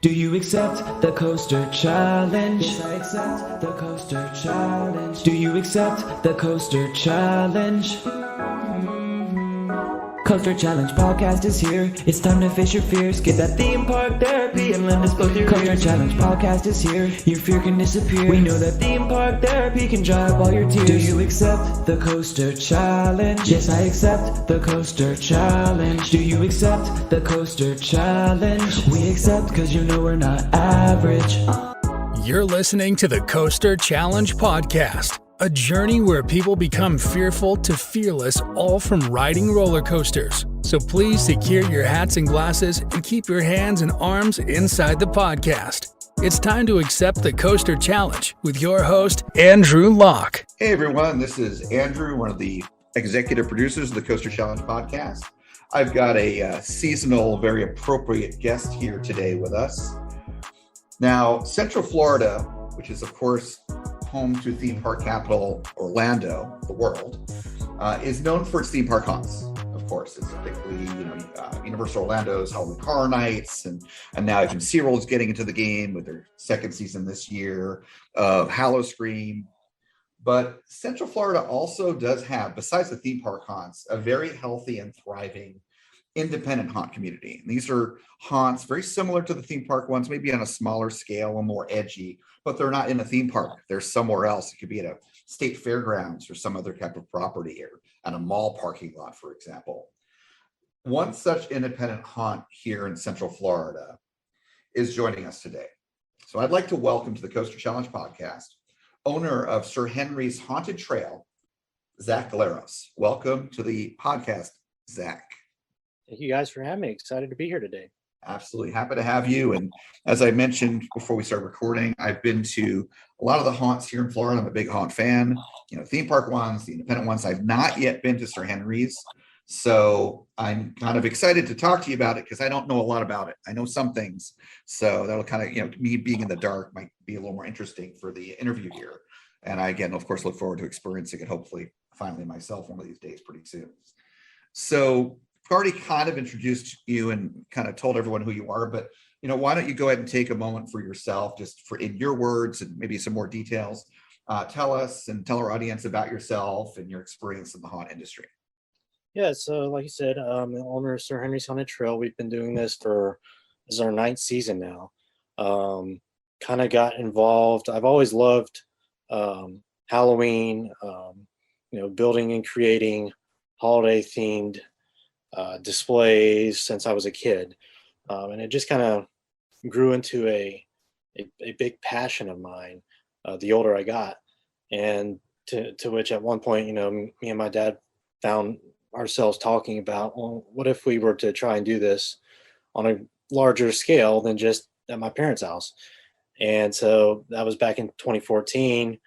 Do you accept the coaster challenge? Yes, I accept the coaster challenge. Do you accept the coaster challenge? Coaster Challenge podcast is here. It's time to face your fears. Get that theme park therapy and lend us both your Coaster ears. Challenge podcast is here. Your fear can disappear. We know that theme park therapy can dry up all your tears. Do you accept the Coaster Challenge? Yes, I accept the Coaster Challenge. Do you accept the Coaster Challenge? We accept because you know we're not average. You're listening to the Coaster Challenge podcast. A journey where people become fearful to fearless, all from riding roller coasters. So please secure your hats and glasses and keep your hands and arms inside the podcast. It's time to accept the Coaster Challenge with your host, Andrew Locke. Hey everyone, this is Andrew, one of the executive producers of the Coaster Challenge podcast. I've got a seasonal, very appropriate guest here today with us. Now, Central Florida, which is of course home to theme park capital Orlando, the world, is known for its theme park haunts. Of course, it's particularly Universal Orlando's Halloween Horror Nights, and now even SeaWorld is getting into the game with their second season this year of Howl-O-Scream. But Central Florida also does have, besides the theme park haunts, a very healthy and thriving independent haunt community. And these are haunts very similar to the theme park ones, maybe on a smaller scale and more edgy, but they're not in a theme park. They're somewhere else. It could be at a state fairgrounds or some other type of property, or at a mall parking lot, for example. One such independent haunt here in Central Florida is joining us today. So I'd like to welcome to the Coaster Challenge podcast, owner of Sir Henry's Haunted Trail, Zach Glaros. Welcome to the podcast, Zach. Thank you guys for having me. Excited to be here today. Absolutely happy to have you. And as I mentioned before we started recording, I've been to a lot of the haunts here in Florida. I'm a big haunt fan, theme park ones, the independent ones. I've not yet been to Sir Henry's. So I'm kind of excited to talk to you about it because I don't know a lot about it. I know some things. So that'll kind of, me being in the dark might be a little more interesting for the interview here. And I, again, of course, look forward to experiencing it, hopefully, finally myself one of these days pretty soon. So I've already kind of introduced you and kind of told everyone who you are, but why don't you go ahead and take a moment for yourself, just for in your words and maybe some more details. Tell us and tell our audience about yourself and your experience in the haunt industry. Yeah, so like you said, I'm the owner of Sir Henry's Haunted Trail. We've been doing this this is our 9th season now. Kind of got involved. I've always loved Halloween, building and creating holiday themed displays since I was a kid, and it just kind of grew into a big passion of mine the older I got, and to which at one point me and my dad found ourselves talking about, well, what if we were to try and do this on a larger scale than just at my parents' house? And so that was back in 2014.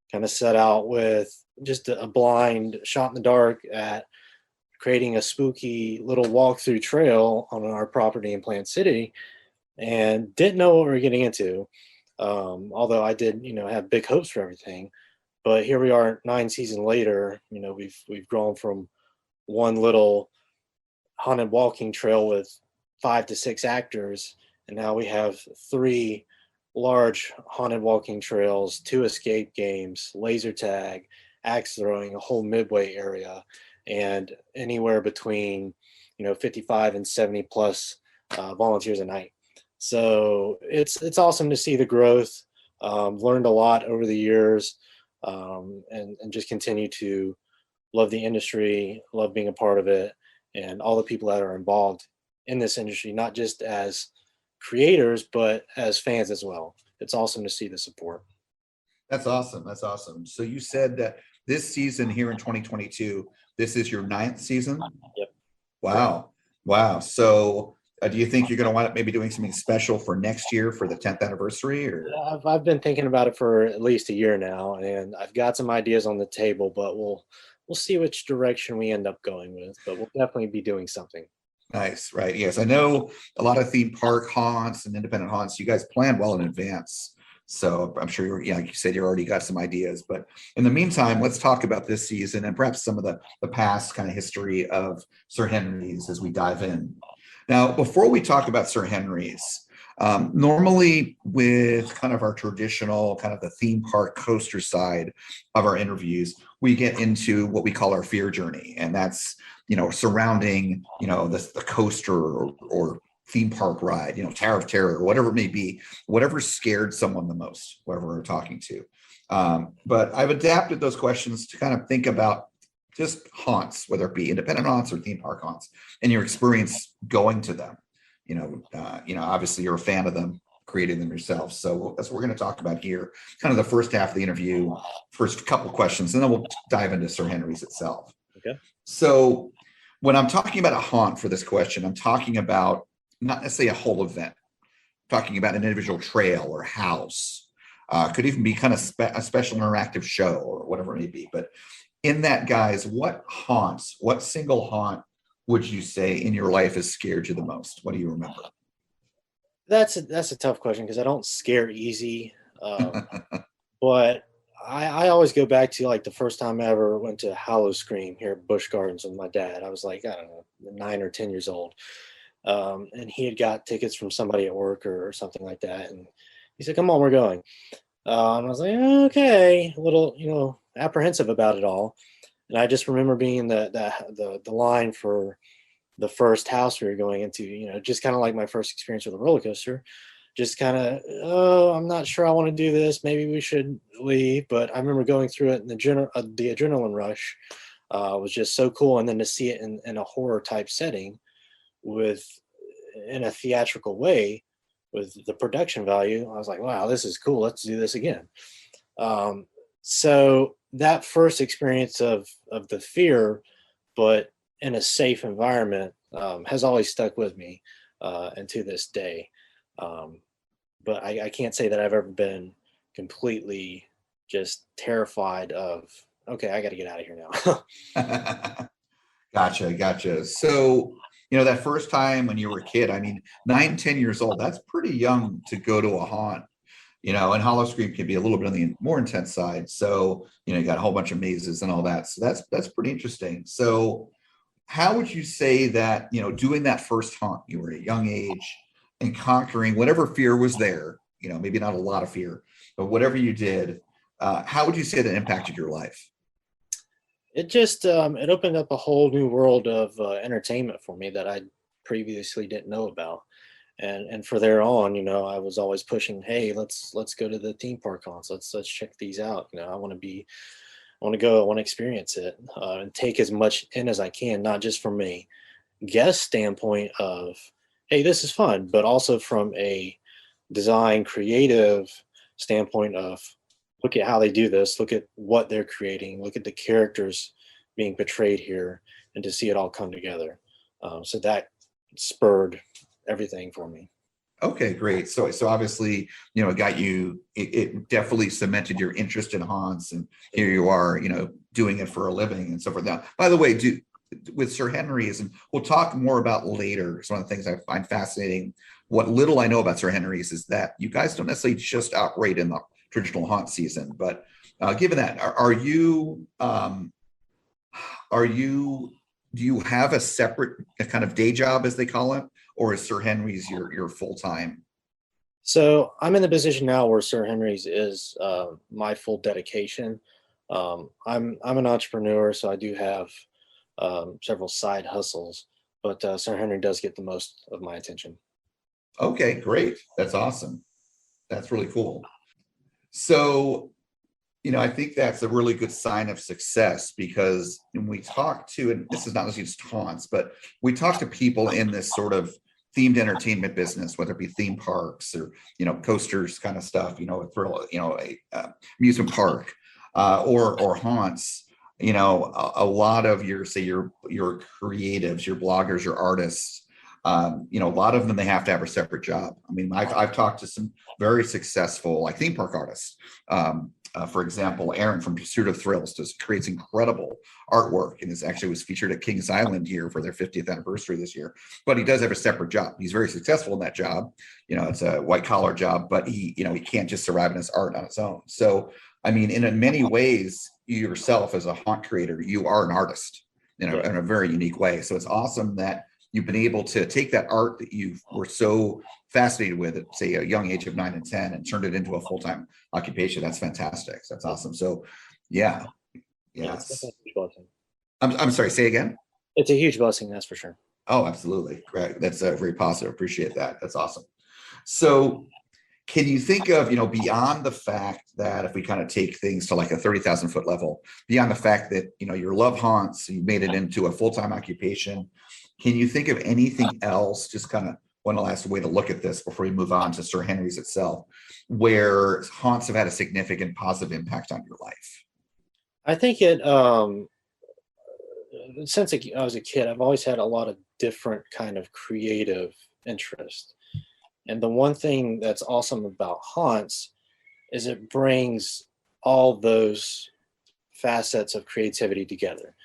Kind of set out with just a blind shot in the dark at creating a spooky little walkthrough trail on our property in Plant City, and didn't know what we were getting into. Although I did, have big hopes for everything. But here we are 9 seasons later, we've grown from one little haunted walking trail with 5 to 6 actors, and now we have 3 large haunted walking trails, 2 escape games, laser tag, axe throwing, a whole midway area, and anywhere between 55 and 70 plus volunteers a night. So it's awesome to see the growth. Learned a lot over the years, and just continue to love the industry, love being a part of it, and all the people that are involved in this industry, not just as creators but as fans as well. It's awesome to see the support. That's awesome. So you said that this season here in 2022, this is your 9th season? Yep. Wow. So do you think you're going to wind up maybe doing something special for next year for the 10th anniversary? Or Yeah, I've been thinking about it for at least a year now, and I've got some ideas on the table, but we'll see which direction we end up going with, but we'll definitely be doing something. Nice, right? Yes, I know a lot of theme park haunts and independent haunts, you guys plan well in advance. So I'm sure like you said, you already got some ideas. But in the meantime, let's talk about this season and perhaps some of the past kind of history of Sir Henry's as we dive in. Now, before we talk about Sir Henry's, Normally with kind of our traditional kind of the theme park coaster side of our interviews, we get into what we call our fear journey. And that's, surrounding, the coaster or theme park ride, Tower of Terror, whatever it may be, whatever scared someone the most, whoever we're talking to. But I've adapted those questions to kind of think about just haunts, whether it be independent haunts or theme park haunts, and your experience going to them. Obviously you're a fan of them, creating them yourself. So that's what we're going to talk about here. Kind of the first half of the interview, first couple questions, and then we'll dive into Sir Henry's itself. Okay. So when I'm talking about a haunt for this question, I'm talking about not necessarily a whole event, I'm talking about an individual trail or house. Could even be kind of a special interactive show or whatever it may be. But in that, guys, what single haunt would you say in your life has scared you the most? What do you remember? That's a tough question because I don't scare easy. But I always go back to like the first time I ever went to Hallow Scream here at Busch Gardens with my dad. I was like, I don't know, 9 or 10 years old. And he had got tickets from somebody at work or something like that. And he said, come on, we're going. And I was like, okay, a little, apprehensive about it all. And I just remember being in the line for the first house we were going into, just kind of like my first experience with a roller coaster, just kind of, I'm not sure I want to do this. Maybe we should leave. But I remember going through it and the adrenaline rush was just so cool. And then to see it in a horror type setting in a theatrical way with the production value, I was like, wow, this is cool. Let's do this again. So that first experience of the fear, but in a safe environment, has always stuck with me, and to this day. But I can't say that I've ever been completely just terrified of, okay, I got to get out of here now. Gotcha. So, that first time when you were a kid, 9, 10 years old, that's pretty young to go to a haunt. And Hollow Scream can be a little bit on the more intense side. So, you got a whole bunch of mazes and all that. So that's pretty interesting. So how would you say that, doing that first haunt, you were at a young age and conquering whatever fear was there, maybe not a lot of fear, but whatever you did, how would you say that impacted your life? It just, it opened up a whole new world of entertainment for me that I previously didn't know about. And for there on, I was always pushing, hey, let's go to the theme park haunts. Let's check these out. I want to go, I want to experience it, and take as much in as I can, not just from a guest standpoint of, hey, this is fun, but also from a design creative standpoint of, look at how they do this, look at what they're creating, look at the characters being portrayed here, and to see it all come together. So that spurred everything for me. Okay, great. So obviously, it definitely cemented your interest in haunts, and here you are, doing it for a living and so forth. Now, by the way, with Sir Henry's, and we'll talk more about later, it's one of the things I find fascinating. What little I know about Sir Henry's is that you guys don't necessarily just operate in the traditional haunt season, but given that, do you have a separate kind of day job, as they call it, or is Sir Henry's your full time? So I'm in the position now where Sir Henry's is my full dedication. I'm an entrepreneur, so I do have several side hustles, but Sir Henry does get the most of my attention. Okay, great. That's awesome. That's really cool. So, I think that's a really good sign of success, because when we talk to, and this is not necessarily just haunts, but we talk to people in this sort of themed entertainment business, whether it be theme parks or, coasters kind of stuff, a thrill, amusement park, or haunts, a lot of your creatives, your bloggers, your artists, a lot of them, they have to have a separate job. I've talked to some very successful theme park artists. For example, Aaron from Pursuit of Thrills creates incredible artwork, and was featured at Kings Island here for their 50th anniversary this year. But he does have a separate job. He's very successful in that job. It's a white collar job, but he can't just survive in his art on its own. So, in many ways, you yourself as a haunt creator, you are an artist in a very unique way. So it's awesome that you've been able to take that art that you were so fascinated with at, say, a young age of 9 and 10, and turned it into a full-time occupation. That's fantastic. That's awesome. So, yeah, Yeah, it's yes. definitely a huge blessing. I'm sorry. Say again. It's a huge blessing, that's for sure. Oh, absolutely. Right. That's very positive. Appreciate that. That's awesome. So, can you think of, beyond the fact that if we kind of take things to like a 30,000 foot level, beyond the fact that, your love haunts, you made it into a full-time occupation, can you think of anything else, just kind of one last way to look at this before we move on to Sir Henry's itself, where haunts have had a significant positive impact on your life? I think since I was a kid, I've always had a lot of different kind of creative interest. And the one thing that's awesome about haunts is it brings all those facets of creativity together,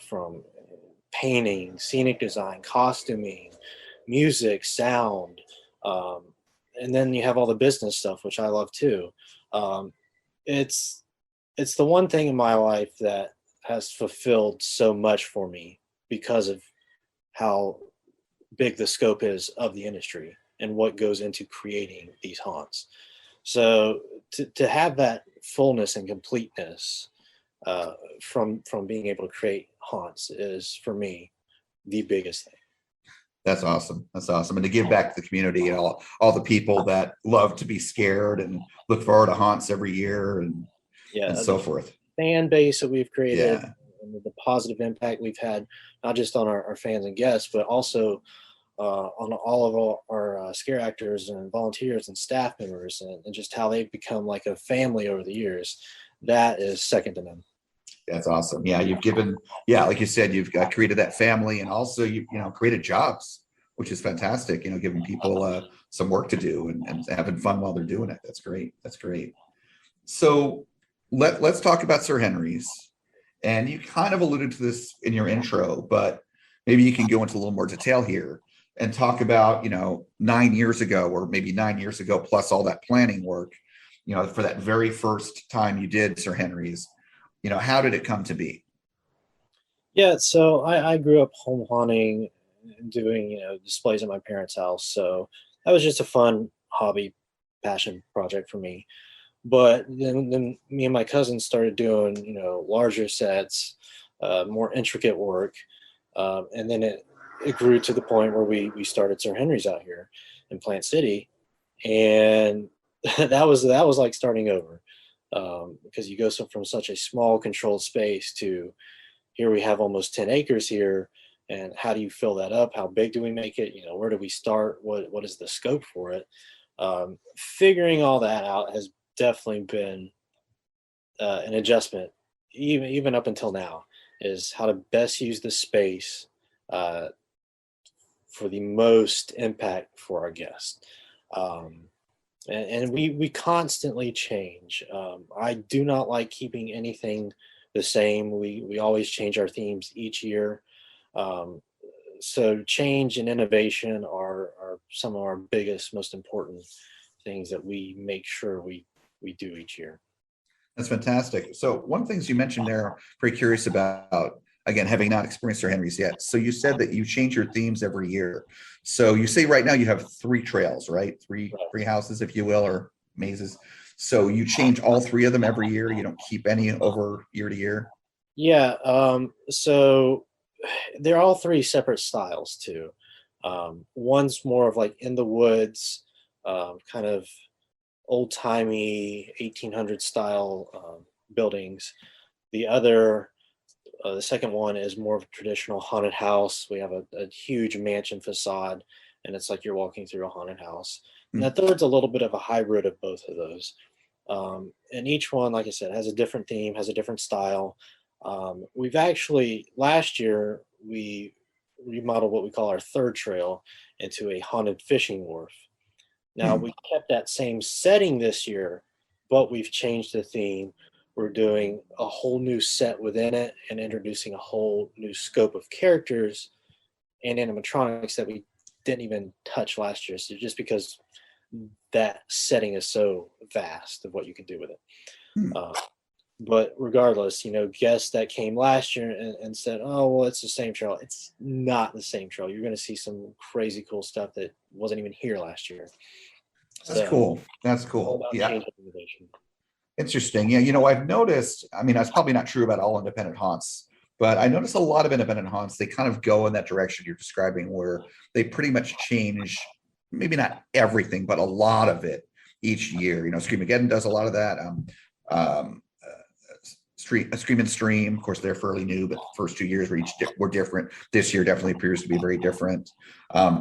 from painting, scenic design, costuming, music, sound, and then you have all the business stuff, which I love too. Um, it's it's the one thing in my life that has fulfilled so much for me because of how big the scope is of the industry and what goes into creating these haunts. So to have that fullness and completeness from being able to create haunts is, for me, the biggest thing. That's awesome. That's awesome. And to give back to the community and all the people that love to be scared and look forward to haunts every year and Yeah, so the forth. fan base that we've created, Yeah. and the positive impact we've had, not just on our fans and guests, but also on all of our scare actors and volunteers and staff members, and just how they've become like a family over the years. That is second to none. That's awesome. Yeah, you've given, yeah, like you said, you've created that family, and also you created jobs, which is fantastic. Giving people some work to do and having fun while they're doing it. That's great. That's great. So let's talk about Sir Henry's. And you kind of alluded to this in your intro, but maybe you can go into a little more detail here and talk about 9 years ago, or maybe 9 years ago, plus all that planning work, for that very first time you did Sir Henry's. How did it come to be? Yeah, so I grew up home haunting and doing displays at my parents' house. So that was just a fun hobby, passion project for me. But then me and my cousins started doing larger sets, more intricate work, and then it grew to the point where we started Sir Henry's out here in Plant City, and that was like starting over, because you go from such a small controlled space to here we have almost 10 acres here. And how do you fill that up? How big do we make it? Where do we start? What is the scope for it? Figuring all that out has definitely been an adjustment, even up until now, is how to best use the space for the most impact for our guests. And we constantly change. I do not like keeping anything the same. We always change our themes each year. So change and innovation are some of our biggest, most important things that we make sure we do each year. That's fantastic. So one of the things you mentioned there, very curious about, again, having not experienced Sir Henry's yet. So you said that you change your themes every year. So you say right now you have 3 trails, right? Three houses, if you will, or mazes. So you change all 3 of them every year. You don't keep any over year to year. Yeah. So they're all 3 separate styles too. One's more of like in the woods, kind of old-timey 1800 style buildings. The second one is more of a traditional haunted house. We have a huge mansion facade, and it's like you're walking through a haunted house. And the third's a little bit of a hybrid of both of those. And each one, like I said, has a different theme, has a different style. We've actually, last year, we remodeled what we call our third trail into a haunted fishing wharf. Now, we kept that same setting this year, but we've changed the theme. We're doing a whole new set within it and introducing a whole new scope of characters and animatronics that we didn't even touch last year. So just because that setting is so vast of what you can do with it. But regardless, guests that came last year and said, "Oh, well, it's the same trail." It's not the same trail. You're going to see some crazy cool stuff that wasn't even here last year. That's So cool. That's all cool. about Yeah. change and innovation. Interesting. Yeah, I've noticed, I mean, that's probably not true about all independent haunts, but I notice a lot of independent haunts, they kind of go in that direction you're describing, where they pretty much change, maybe not everything, but a lot of it each year. Screamageddon does a lot of that. Um, Scream and Stream, of course, they're fairly new, but the first 2 years were different. This year definitely appears to be very different.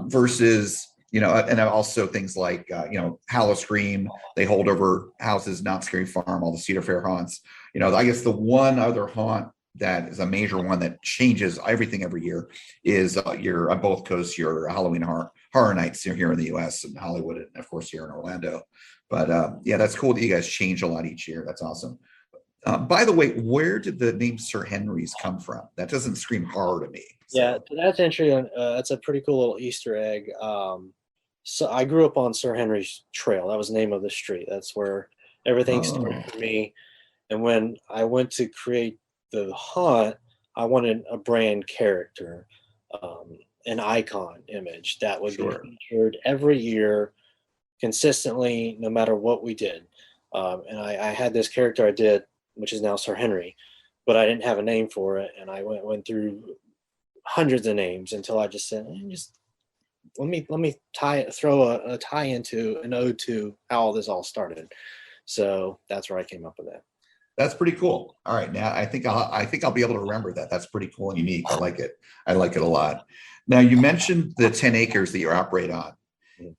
Versus, and also things like, Hallow Scream, they hold over houses, Not Scary Farm, all the Cedar Fair haunts. I guess the one other haunt that is a major one that changes everything every year is your on both coasts, your Halloween horror nights here in the US and Hollywood, and of course here in Orlando. But yeah, that's cool that you guys change a lot each year. That's awesome. By the way, where did the name Sir Henry's come from? That doesn't scream horror to me. Yeah, so that's interesting. That's a pretty cool little Easter egg. So I grew up on Sir Henry's Trail. That was the name of the street. That's where everything started for me. And when I went to create the haunt, I wanted a brand character, an icon image that would be featured every year consistently, no matter what we did. And I had this character I did, which is now Sir Henry, but I didn't have a name for it. And I went through hundreds of names until I just said, just let me throw a tie into an ode to how all this all started. So that's where I came up with that. That's pretty cool. All right, now I think I'll be able to remember that. That's pretty cool and unique. I like it. I like it a lot. Now, you mentioned the 10 acres that you operate on.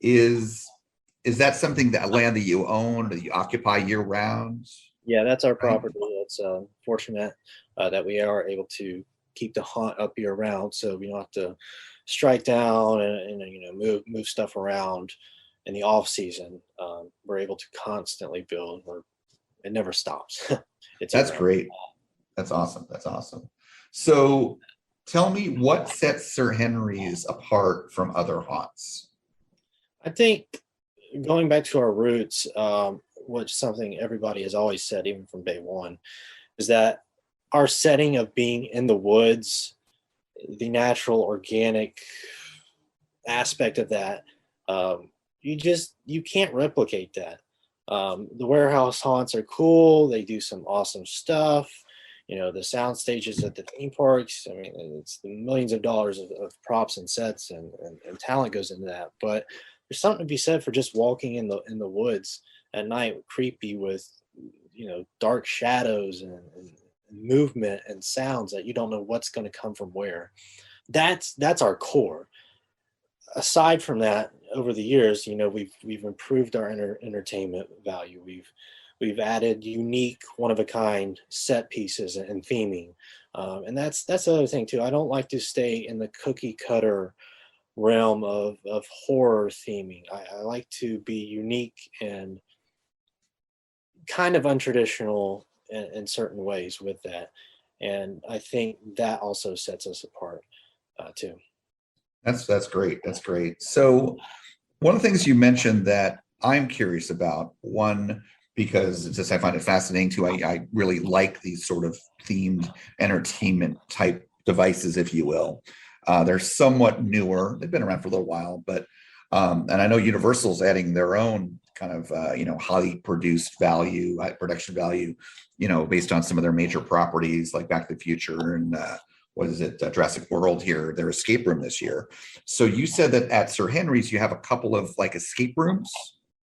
Is that something, that land that you own or that you occupy year round? Yeah, that's our property. It's fortunate that we are able to keep the haunt up year round, so we don't have to strike down and move stuff around in the off season. We're able to constantly build. It never stops. That's great. That's awesome. That's awesome. So tell me, what sets Sir Henry's apart from other haunts? I think going back to our roots, which something everybody has always said, even from day one, is that our setting of being in the woods, the natural, organic aspect of that, you can't replicate that. The warehouse haunts are cool. They do some awesome stuff. The sound stages at the theme parks, I mean, it's the millions of dollars of props and sets and talent goes into that. But there's something to be said for just walking in the woods at night, creepy with, dark shadows and movement and sounds that you don't know what's going to come from where. That's our core. Aside from that, over the years, we've improved our entertainment value. We've added unique, one of a kind set pieces and theming, and that's the other thing too. I don't like to stay in the cookie cutter realm of horror theming. I like to be unique and kind of untraditional in certain ways with that, and I think that also sets us apart too. That's great. That's great. So one of the things you mentioned that I'm curious about, one, because it's just, I find it fascinating too. I really like these sort of themed entertainment type devices, if you will. They're somewhat newer. They've been around for a little while, but and I know Universal's adding their own kind of highly produced value, production value, based on some of their major properties like Back to the Future and what is it, Jurassic World here, their escape room this year. So you said that at Sir Henry's you have a couple of like escape rooms.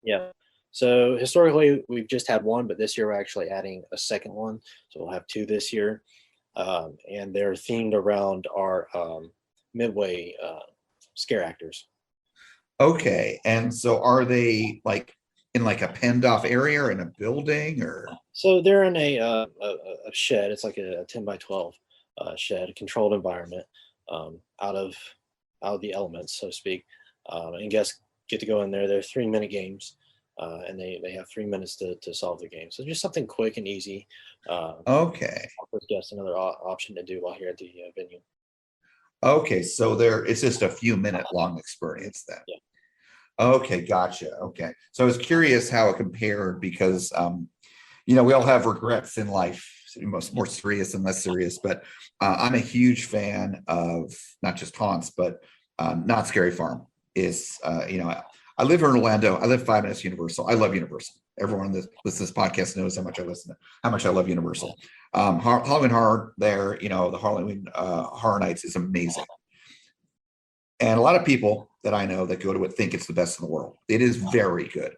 Yeah. So historically we've just had one, but this year we're actually adding a second one. So we'll have two this year, and they're themed around our Midway scare actors. Okay, and so are they like in like a penned off area or in a building, or? So they're in a shed. It's like a 10 by 12 shed, a controlled environment, out of the elements, so to speak. And guests get to go in there. They're 3-minute games, and they have 3 minutes to solve the game. So just something quick and easy. Okay. Offers guests another option to do while here at the venue. Okay, so it's just a few minute long experience then. Yeah. Okay, gotcha. Okay, so I was curious how it compared because we all have regrets in life, more serious and less serious, but I'm a huge fan of not just haunts, but Not Scary Farm is, I live in Orlando. I live 5 minutes Universal. I love Universal. Everyone that listens to this podcast knows how much I love Universal. Halloween Horror there, the Halloween Horror Nights is amazing. And a lot of people that I know that go to it think it's the best in the world. It is very good.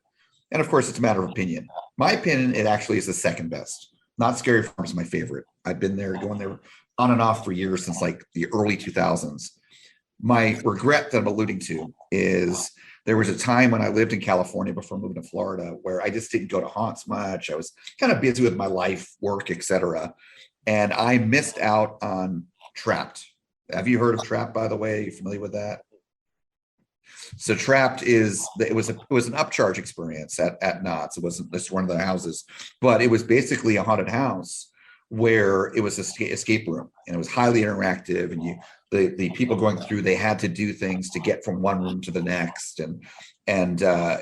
And of course, it's a matter of opinion. My opinion, it actually is the second best. Not Scary Farm is my favorite. I've been there, going there on and off for years, since like the early 2000s. My regret that I'm alluding to is there was a time when I lived in California before moving to Florida where I just didn't go to haunts much. I was kind of busy with my life, work, etc. And I missed out on Trapped. Have you heard of Trapped, by the way? Are you familiar with that? So Trapped it was an upcharge experience at Knott's. It wasn't just one of the houses, but it was basically a haunted house where it was an escape room, and it was highly interactive. And the people going through, they had to do things to get from one room to the next, and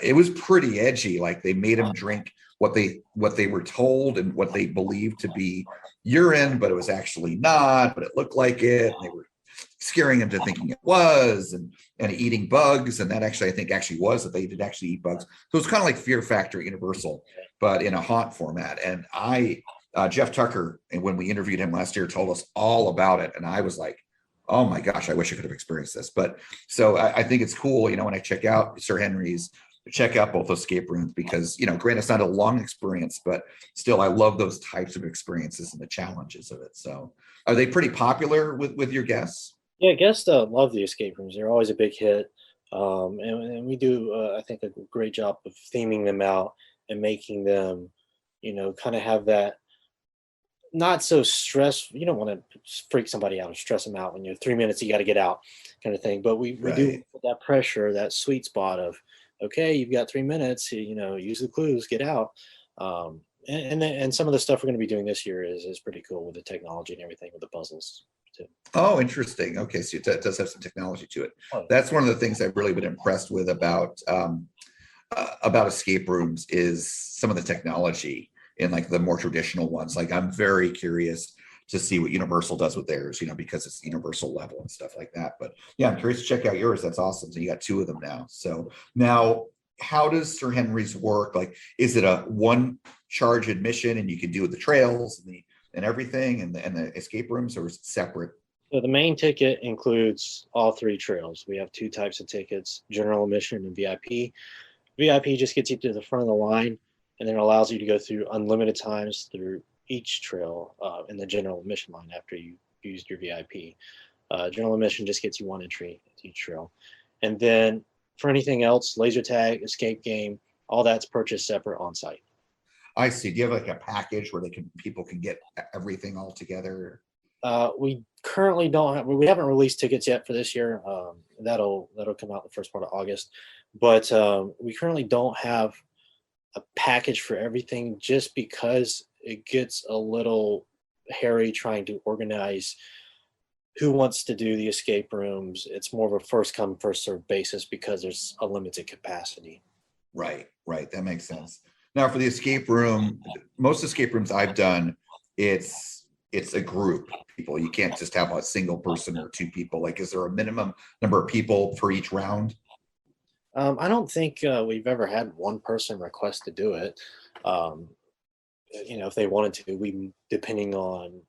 it was pretty edgy. Like, they made them drink what they were told and what they believed to be urine, but it was actually not, but it looked like it. And they were scaring him to thinking it was, and eating bugs. And that actually, I think was that they did actually eat bugs. So it's kind of like Fear Factor Universal, but in a haunt format. And Jeff Tucker, and when we interviewed him last year, told us all about it. And I was like, oh my gosh, I wish I could have experienced this. But so I think it's cool, when I check out Sir Henry's, check out both those escape rooms, because, granted, it's not a long experience, but still, I love those types of experiences and the challenges of it. So are they pretty popular with your guests? Yeah, guests love the escape rooms. They're always a big hit. And we do, I think, a great job of theming them out and making them, kind of have that not so stressful. You don't want to freak somebody out or stress them out when you're 3 minutes, you got to get out kind of thing. But we do put that pressure, that sweet spot of, okay, you've got 3 minutes, use the clues, get out. And some of the stuff we're going to be doing this year is pretty cool with the technology and everything, with the puzzles too. Oh, interesting. Okay, so it does have some technology to it. That's one of the things I've really been impressed with about escape rooms, is some of the technology in like the more traditional ones. Like, I'm very curious to see what Universal does with theirs, because it's Universal level and stuff like that. But yeah, I'm curious to check out yours. That's awesome. So you got 2 of them now. So now, how does Sir Henry's work? Like, is it a one charge admission and you can do the trails and everything and the escape rooms, or is it separate? So the main ticket includes all 3 trails. We have 2 types of tickets: general admission and VIP. VIP just gets you to the front of the line, and then allows you to go through unlimited times through each trail in the general admission line after you used your VIP. General admission just gets you 1 entry to each trail. And then for anything else, laser tag, escape game, all that's purchased separate on site. I see. Do you have like a package where people can get everything all together? We currently we haven't released tickets yet for this year. That'll come out the first part of August. But we currently don't have a package for everything, just because it gets a little hairy trying to organize who wants to do the escape rooms. It's more of a first come, first served basis, because there's a limited capacity. Right. That makes sense. Now, for the escape room, most escape rooms I've done, it's a group of people. You can't just have a single person or 2 people. Like, is there a minimum number of people for each round? I don't think we've ever had one person request to do it. If they wanted to, depending on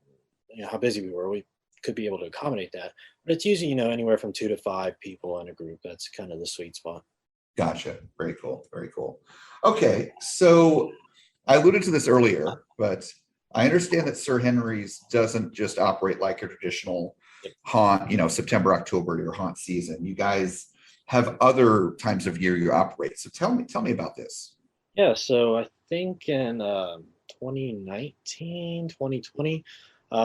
how busy we were, we could be able to accommodate that. But it's usually anywhere from 2 to 5 people in a group. That's kind of the sweet spot. Gotcha. Very cool. Very cool. Okay, so I alluded to this earlier, but I understand that Sir Henry's doesn't just operate like a traditional haunt, September, October, your haunt season. You guys have other times of year you operate. So tell me about this. Yeah, so I think in 2019, 2020,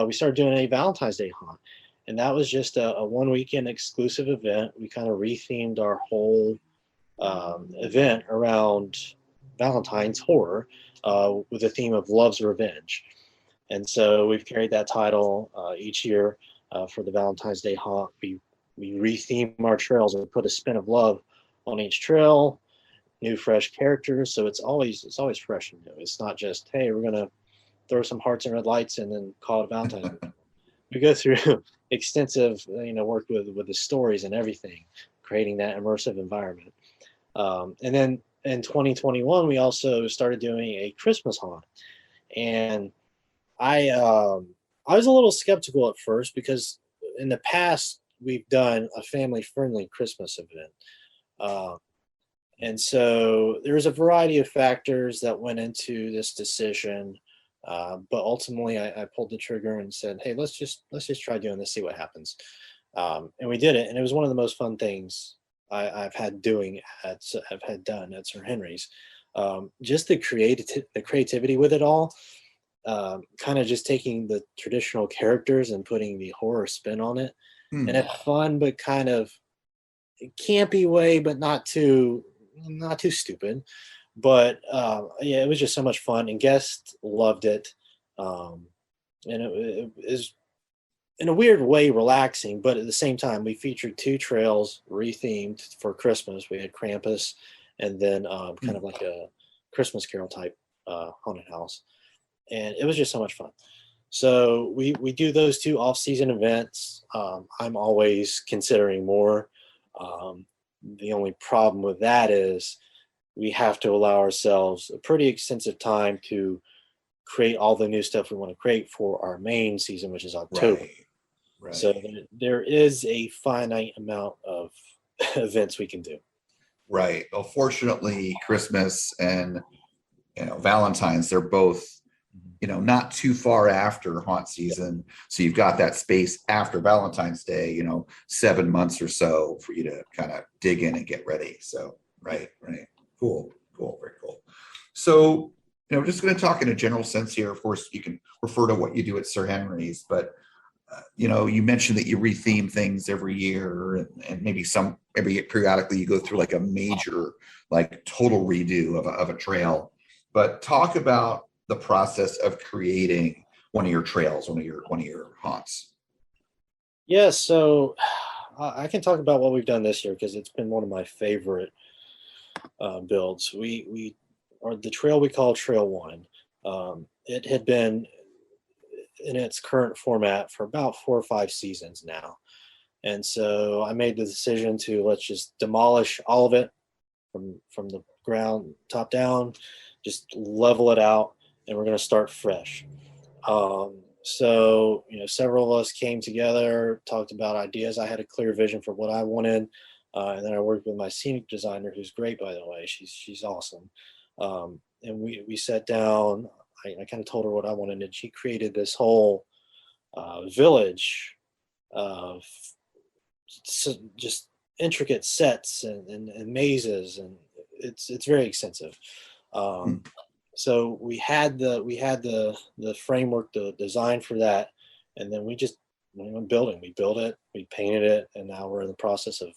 we started doing a Valentine's Day haunt. And that was just a 1 weekend exclusive event. We kind of rethemed our whole event around Valentine's horror with a theme of love's revenge. And so we've carried that title each year for the Valentine's Day haunt. We retheme our trails and put a spin of love on each trail. new fresh characters. So it's always fresh and new. It's not just, hey, we're gonna throw some hearts and red lights and then call it Valentine's Day. We go through extensive, work with the stories and everything, creating that immersive environment. And then in 2021, we also started doing a Christmas haunt, and I was a little skeptical at first because in the past we've done a family-friendly Christmas event, and so there's a variety of factors that went into this decision. But ultimately, I pulled the trigger and said, "Hey, let's just try doing this, see what happens." And we did it, and it was one of the most fun things I've had done at Sir Henry's. Just the creativity with it all, kind of just taking the traditional characters and putting the horror spin on it, in a fun but kind of campy way, but not too stupid. But yeah, it was just so much fun, and guests loved it. And it is in a weird way relaxing, but at the same time, we featured 2 trails rethemed for Christmas. We had Krampus, and then kind of like a Christmas Carol type haunted house, and it was just so much fun. So we do those 2 off-season events. I'm always considering more. The only problem with that is we have to allow ourselves a pretty extensive time to create all the new stuff we want to create for our main season, which is October. Right. So there is a finite amount of events we can do. Right. Well, fortunately, Christmas and Valentine's, they're both not too far after haunt season. So you've got that space after Valentine's Day, 7 months or so for you to kind of dig in and get ready. So right. Cool, very cool. So, just going to talk in a general sense here. Of course, you can refer to what you do at Sir Henry's, but you mentioned that you retheme things every year, and maybe periodically you go through like a major, like total redo of a trail. But talk about the process of creating one of your trails, one of your haunts. Yeah, so I can talk about what we've done this year because it's been one of my favorite builds. We or the trail we call Trail 1. It had been in its current format for about 4 or 5 seasons now, and so I made the decision to let's just demolish all of it from the ground top down, just level it out, and we're going to start fresh. So several of us came together, talked about ideas. I had a clear vision for what I wanted. And then I worked with my scenic designer, who's great, by the way. She's awesome. And we sat down. I kind of told her what I wanted, and she created this whole village of just intricate sets and mazes, and it's very extensive. So we had the framework, the design for that, and then we just went building. We built it, we painted it, and now we're in the process of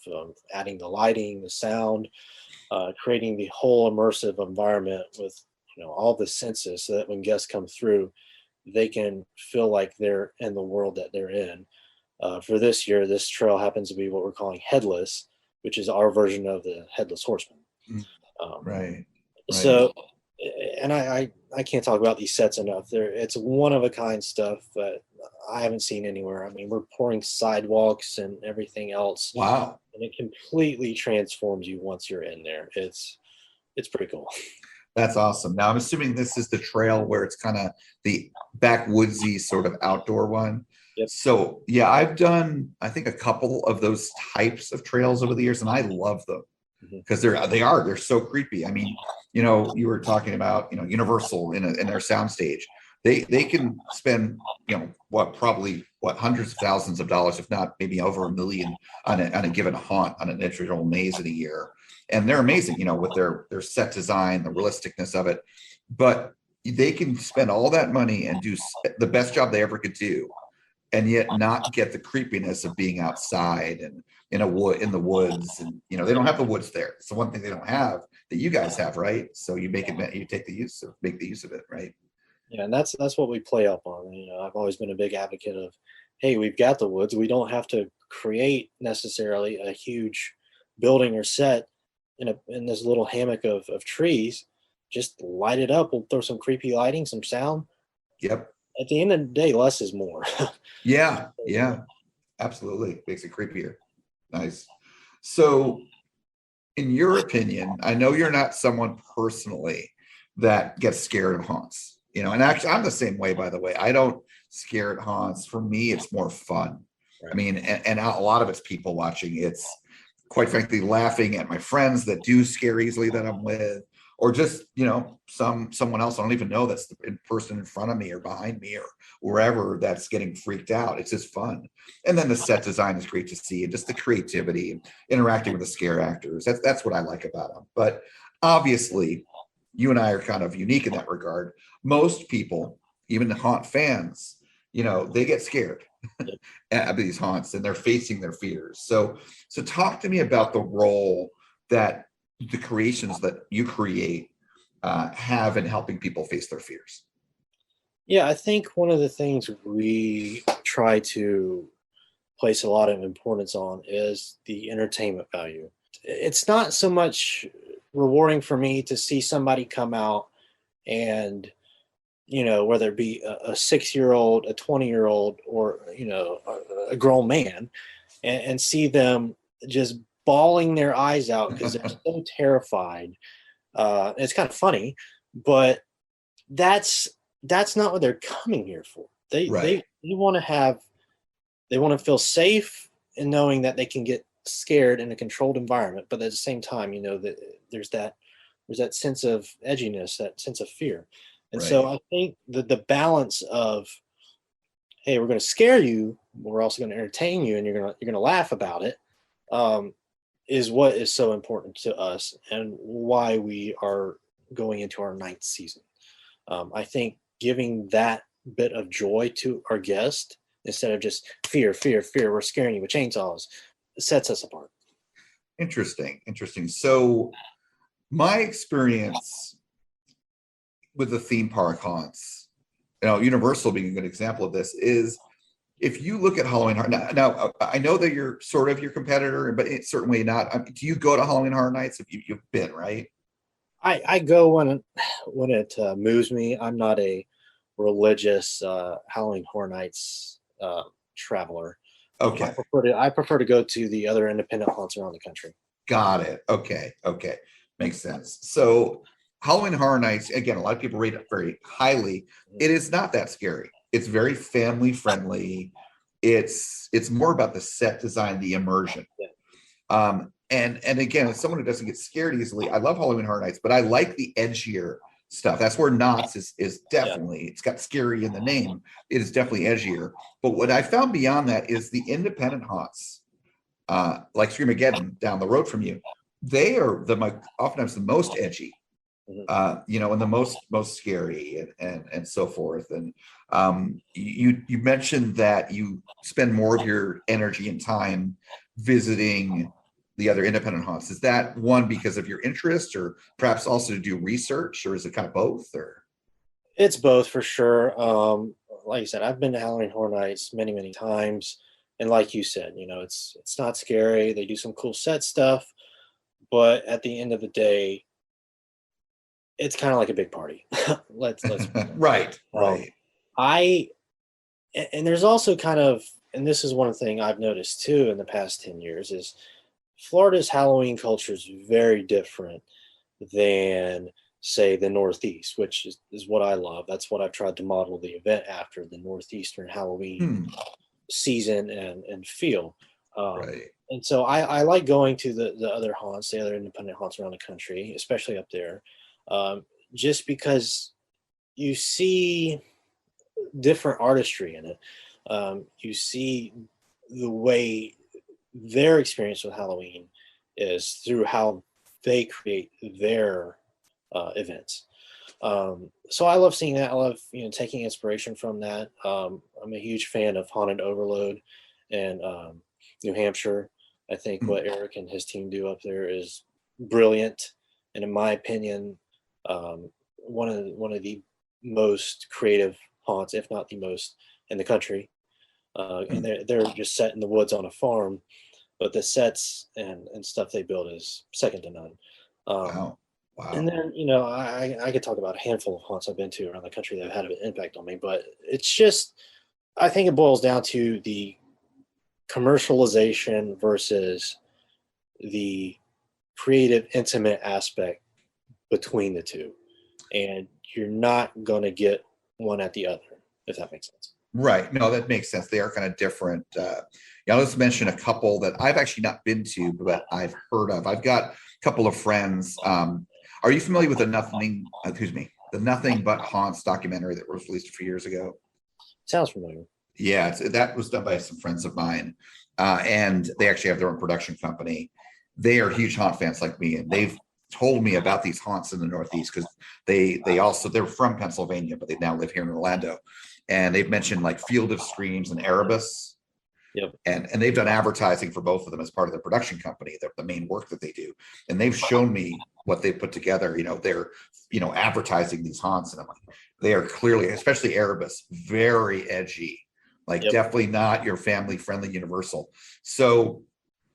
adding the lighting, the sound, creating the whole immersive environment with all the senses, so that when guests come through, they can feel like they're in the world that they're in. For this year, this trail happens to be what we're calling Headless, which is our version of the Headless Horseman. Right. So, and I can't talk about these sets enough. It's one of a kind stuff that I haven't seen anywhere. I mean, we're pouring sidewalks and everything else. Wow. And it completely transforms you once you're in there. It's pretty cool. That's awesome. Now I'm assuming this is the trail where it's kind of the backwoodsy sort of outdoor one. Yep. So yeah, I've done, I think, a couple of those types of trails over the years, and I love them because they're so creepy. I mean, you were talking about, Universal in their soundstage. They can spend, probably hundreds of thousands of dollars, if not maybe over $1 million on a given haunt, on an individual maze in a year. And they're amazing, with their set design, the realisticness of it. But they can spend all that money and do the best job they ever could do, and yet not get the creepiness of being outside and in the woods. And they don't have the woods there. It's the one thing they don't have that you guys have, right? So you make the use of it, right? Yeah, and that's what we play up on. I've always been a big advocate of, hey, we've got the woods. We don't have to create necessarily a huge building or set. in this little hammock of trees, just light it up. We'll throw some creepy lighting, some sound. Yep. At the end of the day, less is more. Yeah. Yeah. Absolutely. Makes it creepier. Nice. So, in your opinion, I know you're not someone personally that gets scared of haunts, and actually I'm the same way, by the way. I don't scare at haunts. For me, it's more fun. I Right. mean, and a lot of it's people watching. It's quite frankly laughing at my friends that do scare easily that I'm with, or just, someone else I don't even know that's the person in front of me or behind me or wherever that's getting freaked out. It's just fun. And then the set design is great to see, and just the creativity and interacting with the scare actors. That's what I like about them. But obviously, you and I are kind of unique in that regard. Most people, even the haunt fans, they get scared at these haunts, and they're facing their fears. So talk to me about the role that the creations that you create have in helping people face their fears. Yeah, I think one of the things we try to place a lot of importance on is the entertainment value. It's not so much rewarding for me to see somebody come out and, whether it be a 6-year-old, a 20-year-old, or, a grown man, and see them just bawling their eyes out because they're so terrified. It's kind of funny, but that's not what they're coming here for. They want to feel safe in knowing that they can get scared in a controlled environment, but at the same time, that there's that sense of edginess, that sense of fear. And so I think that the balance of, hey, we're going to scare you, but we're also going to entertain you, and you're going to laugh about it, is what is so important to us, and why we are going into our 9th season. I think giving that bit of joy to our guest, instead of just fear, we're scaring you with chainsaws, sets us apart. Interesting. So my experience with the theme park haunts, Universal being a good example of this, is if you look at Halloween Horror now, I know that you're sort of your competitor, but it's certainly not. Do you go to Halloween Horror Nights? You've been, right? I go when it moves me. I'm not a religious Halloween Horror Nights traveler. Okay. I prefer to go to the other independent haunts around the country. Got it. Okay. Makes sense. So Halloween Horror Nights, again, a lot of people rate it very highly. It is not that scary. It's very family friendly. It's more about the set design, the immersion. And again, as someone who doesn't get scared easily, I love Halloween Horror Nights, but I like the edgier stuff. That's where Knott's is definitely, it's got scary in the name. It is definitely edgier. But what I found beyond that is the independent haunts, like Screamageddon down the road from you. They are oftentimes the most edgy, and the most scary and so forth. And you mentioned that you spend more of your energy and time visiting the other independent haunts. Is that one because of your interest, or perhaps also to do research, or is it kind of both? Or it's both for sure. Like you said, I've been to Halloween Horror Nights many, many times, and like you said, it's not scary. They do some cool set stuff, but at the end of the day, it's kind of like a big party. let's right. And there's also kind of, and this is one thing I've noticed too in the past 10 years, is Florida's Halloween culture is very different than, say, the Northeast, which is what I love. That's what I've tried to model the event after, the Northeastern Halloween season and feel. And so I like going to the other haunts, the other independent haunts around the country, especially up there, just because you see different artistry in it. You see the way their experience with Halloween is through how they create their events. So I love seeing that. I love taking inspiration from that. I'm a huge fan of Haunted Overload and New Hampshire. I think what Eric and his team do up there is brilliant, and in my opinion, one of the most creative haunts, if not the most, in the country. And they're just set in the woods on a farm, but the sets and stuff they build is second to none. Wow. Wow. And then, I could talk about a handful of haunts I've been to around the country that have had an impact on me, but it's just, I think it boils down to the commercialization versus the creative, intimate aspect between the two. And you're not going to get one at the other, if that makes sense. Right. No, that makes sense. They are kind of different. I'll just mention a couple that I've actually not been to, but I've heard of. I've got a couple of friends. Are you familiar with the Nothing But Haunts documentary that was released a few years ago? Sounds familiar. Yeah, that was done by some friends of mine, and they actually have their own production company. They are huge haunt fans like me, and they've told me about these haunts in the Northeast because they're from Pennsylvania, but they now live here in Orlando, and they've mentioned like Field of Screams and Erebus. Yep. And they've done advertising for both of them as part of their production company, the main work that they do. And they've shown me what they've put together. They're, advertising these haunts, and I'm like, they are clearly, especially Erebus, very edgy, like Yep. definitely not your family friendly Universal. So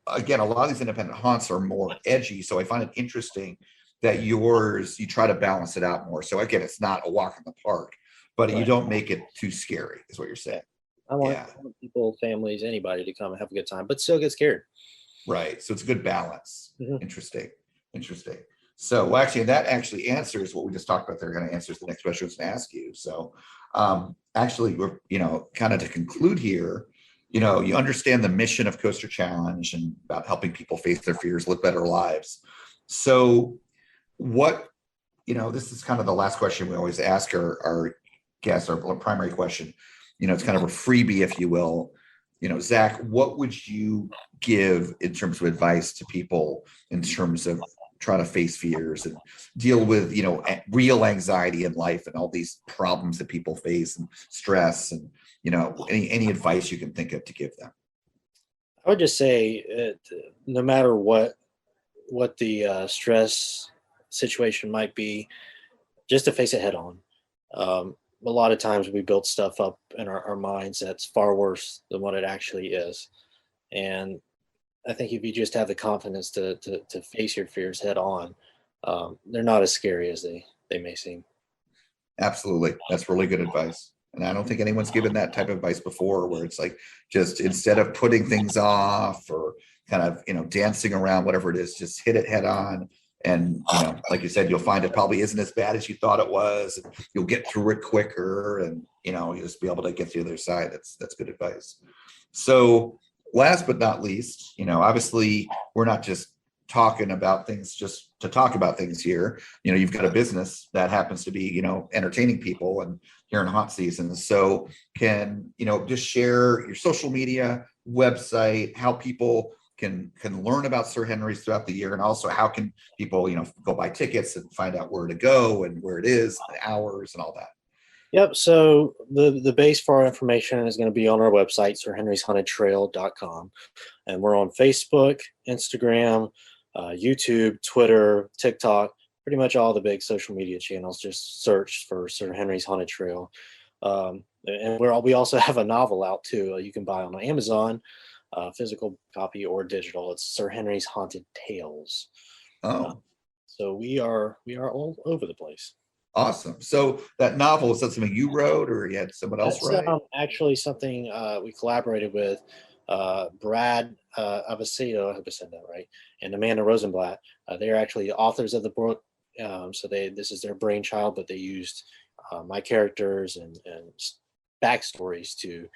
again, a lot of these independent haunts are more edgy. So I find it interesting that yours, you try to balance it out more. So again, it's not a walk in the park, but you Right. don't make it too scary, is what you're saying. I want people, families, anybody to come and have a good time, but still get scared. Right. So it's a good balance. Mhm. Interesting. So well, actually, that actually answers what we just talked about. They're going to answer the next question I was going to ask you. So actually, we're, kind of to conclude here, you understand the mission of Coaster Challenge and about helping people face their fears, live better lives. So what, this is kind of the last question we always ask our guests, our primary question. It's kind of a freebie, if you will. Zach, what would you give in terms of advice to people in terms of trying to face fears and deal with, real anxiety in life and all these problems that people face and stress and, any advice you can think of to give them? I would just say, no matter what the stress situation might be, just to face it head on. A lot of times we build stuff up in our minds that's far worse than what it actually is. And I think if you just have the confidence to face your fears head on, they're not as scary as they may seem. Absolutely. That's really good advice. And I don't think anyone's given that type of advice before, where it's like, just instead of putting things off or kind of, dancing around, whatever it is, just hit it head on. And, like you said, you'll find it probably isn't as bad as you thought it was. And you'll get through it quicker and, you'll just be able to get to the other side. That's good advice. So last but not least, obviously we're not just talking about things just to talk about things here. You've got a business that happens to be, entertaining people and here in haunt season. So can, just share your social media, website, how people can learn about Sir Henry's throughout the year, and also how can people, go buy tickets and find out where to go and where it is, the hours and all that. Yep. So the base for our information is going to be on our website, sirhenryshauntedtrail.com. And we're on Facebook, Instagram, YouTube, Twitter, TikTok, pretty much all the big social media channels. Just search for Sir Henry's Haunted Trail. And we also have a novel out too. You can buy on Amazon, physical copy or digital. It's Sir Henry's Haunted Tales. Oh, so we are all over the place. Awesome. So that novel, is that something you wrote or you had someone else write? Actually something we collaborated with Brad Avicito, I hope I said that right, and Amanda Rosenblatt. They're actually the authors of the book. So this is their brainchild, but they used my characters and backstories to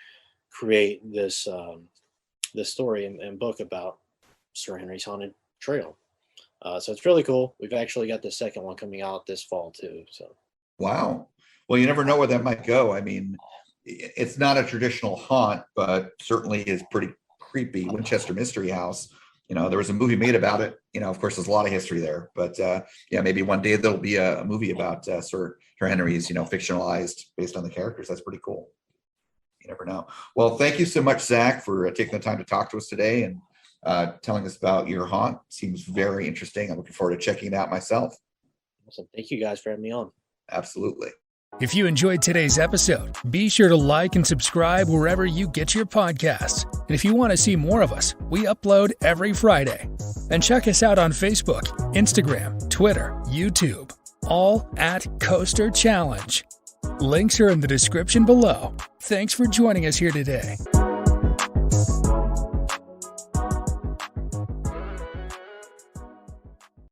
create this story and book about Sir Henry's Haunted Trail. So it's really cool. We've actually got the second one coming out this fall too. So wow. Well, you never know where that might go. I mean, it's not a traditional haunt, but certainly is pretty creepy. Winchester Mystery House. There was a movie made about it. Of course, there's a lot of history there. But yeah, maybe one day there'll be a movie about Sir Henry's, fictionalized based on the characters. That's pretty cool. You never know. Well, thank you so much, Zach, for taking the time to talk to us today and telling us about your haunt. Seems very interesting. I'm looking forward to checking it out myself. awesome. Thank you guys for having me on. Absolutely. If you enjoyed today's episode, be sure to like and subscribe wherever you get your podcasts. And if you want to see more of us, we upload every Friday. And check us out on Facebook, Instagram, Twitter, YouTube, all at Coaster Challenge. Links are in the description below. Thanks for joining us here today.